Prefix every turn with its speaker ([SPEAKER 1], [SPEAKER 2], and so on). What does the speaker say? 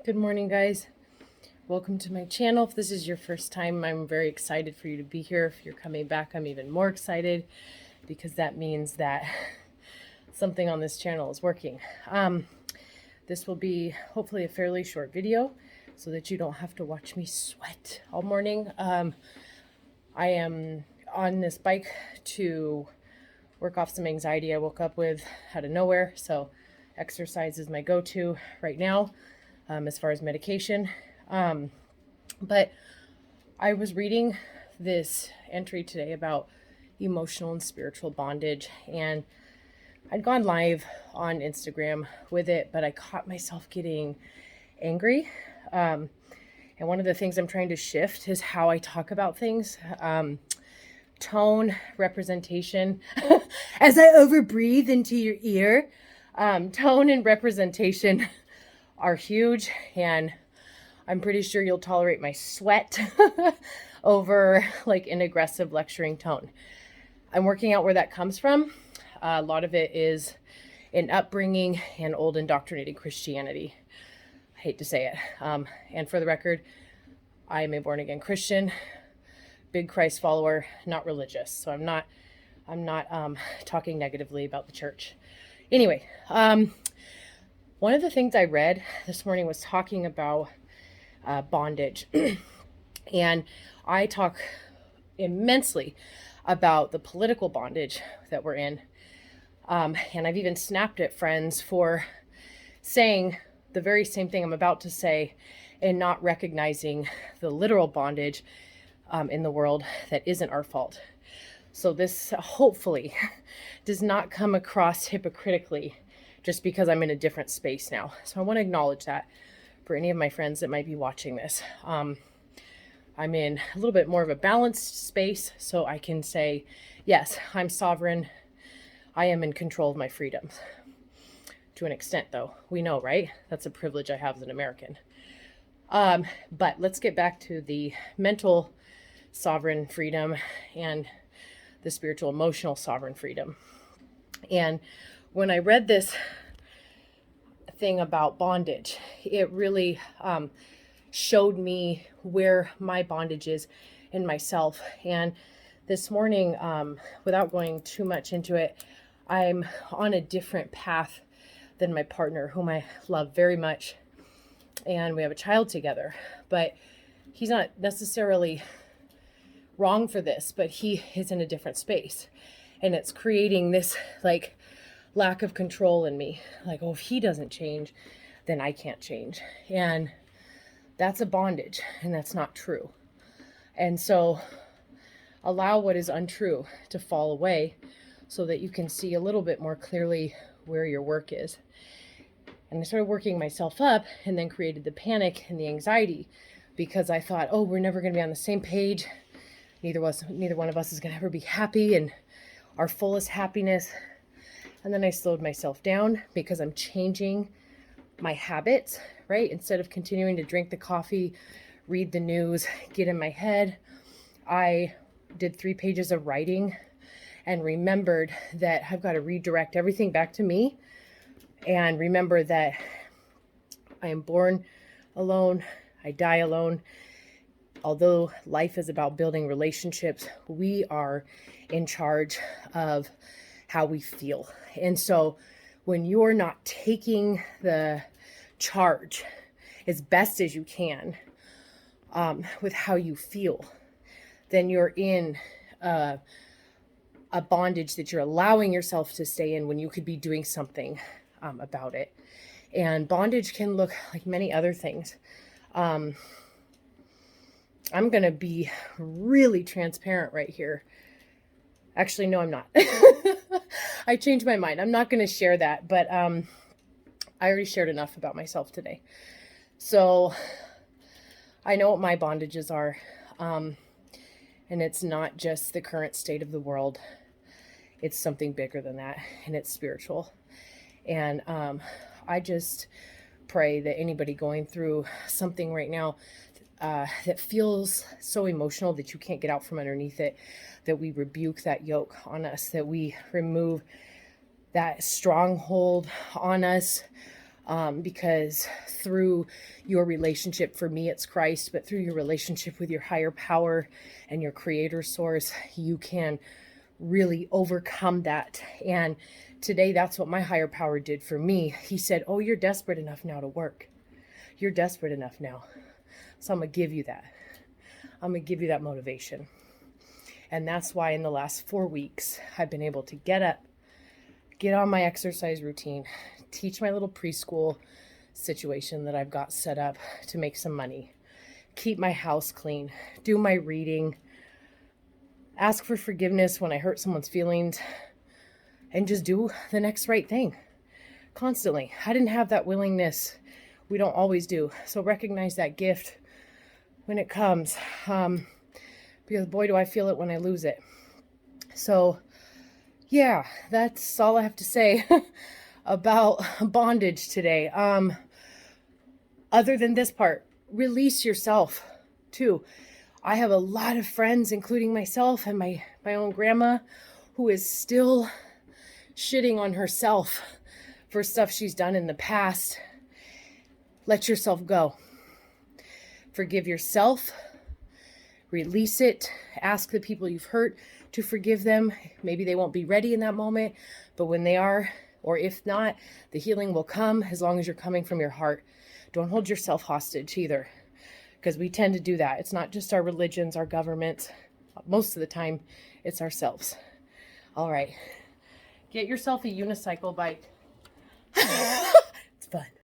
[SPEAKER 1] Good morning, guys. Welcome to my channel. If this is your first time, I'm very excited for you to be here. If you're coming back, I'm even more excited because that means that something on this channel is working. This will be hopefully a fairly short video so that you don't have to watch me sweat all morning. I am on this bike to work off some anxiety I woke up with out of nowhere. So exercise is my go-to right now as far as medication. But I was reading this entry today about emotional and spiritual bondage, and I'd gone live on Instagram with it, but I caught myself getting angry. And one of the things I'm trying to shift is how I talk about things. Tone, representation, as I overbreathe into your ear. Tone and representation are huge, and I'm pretty sure you'll tolerate my sweat over like an aggressive lecturing tone. I'm working out where that comes from. A lot of it is in upbringing and old indoctrinated Christianity. I hate to say it. And for the record, I am a born again Christian, big Christ follower, not religious. So I'm not talking negatively about the church. Anyway, one of the things I read this morning was talking about bondage. And I talk immensely about the political bondage that we're in. And I've even snapped at friends for saying the very same thing I'm about to say and not recognizing the literal bondage in the world that isn't our fault. So this hopefully does not come across hypocritically just because I'm in a different space now. So I want to acknowledge that for any of my friends that might be watching this. I'm in a little bit more of a balanced space, so I can say, yes, I'm sovereign. I am in control of my freedoms. To an extent, though. We know, right? That's a privilege I have as an American. But let's get back to the mental sovereign freedom and the spiritual emotional sovereign freedom. And when I read this thing about bondage, it really showed me where my bondage is in myself. And this morning, without going too much into it, I'm on a different path than my partner, whom I love very much, and we have a child together. But he's not necessarily wrong for this, but he is in a different space, and it's creating this like lack of control in me. Like, oh, if he doesn't change, then I can't change. And that's a bondage, and that's not true. And so allow what is untrue to fall away so that you can see a little bit more clearly where your work is. And I started working myself up and then created the panic and the anxiety because I thought, oh, we're never going to be on the same page. Neither one of us is going to ever be happy and our fullest happiness. And then I slowed myself down because I'm changing my habits, right? Instead of continuing to drink the coffee, read the news, get in my head, I did 3 pages of writing and remembered that I've got to redirect everything back to me and remember that I am born alone, I die alone. Although life is about building relationships, we are in charge of how we feel. And so when you're not taking the charge as best as you can with how you feel, then you're in a bondage that you're allowing yourself to stay in when you could be doing something about it. And bondage can look like many other things. I'm going to be really transparent right here. Actually, no, I'm not. I changed my mind. I'm not going to share that, but I already shared enough about myself today. So I know what my bondages are. And it's not just the current state of the world. It's something bigger than that, and it's spiritual. And I just pray that anybody going through something right now that feels so emotional that you can't get out from underneath it, that we rebuke that yoke on us, that we remove that stronghold on us because through your relationship, for me it's Christ, but through your relationship with your higher power and your creator source, you can really overcome that. And today, that's what my higher power did for me. He said, oh, you're desperate enough now to work. You're desperate enough now. So I'm going to give you that. I'm going to give you that motivation. And that's why in the last 4 weeks, I've been able to get up, get on my exercise routine, teach my little preschool situation that I've got set up to make some money, keep my house clean, do my reading, ask for forgiveness when I hurt someone's feelings, and just do the next right thing constantly. I didn't have that willingness. We don't always do. So recognize that gift when it comes, because boy, do I feel it when I lose it. So yeah, that's all I have to say about bondage today. Other than this part, release yourself too. I have a lot of friends, including myself and my own grandma, who is still shitting on herself for stuff she's done in the past. Let yourself go. Forgive yourself. Release it. Ask the people you've hurt to forgive them. Maybe they won't be ready in that moment, but when they are, or if not, the healing will come as long as you're coming from your heart. Don't hold yourself hostage either, because we tend to do that. It's not just our religions, our governments. Most of the time, it's ourselves. All right. Get yourself a unicycle bike.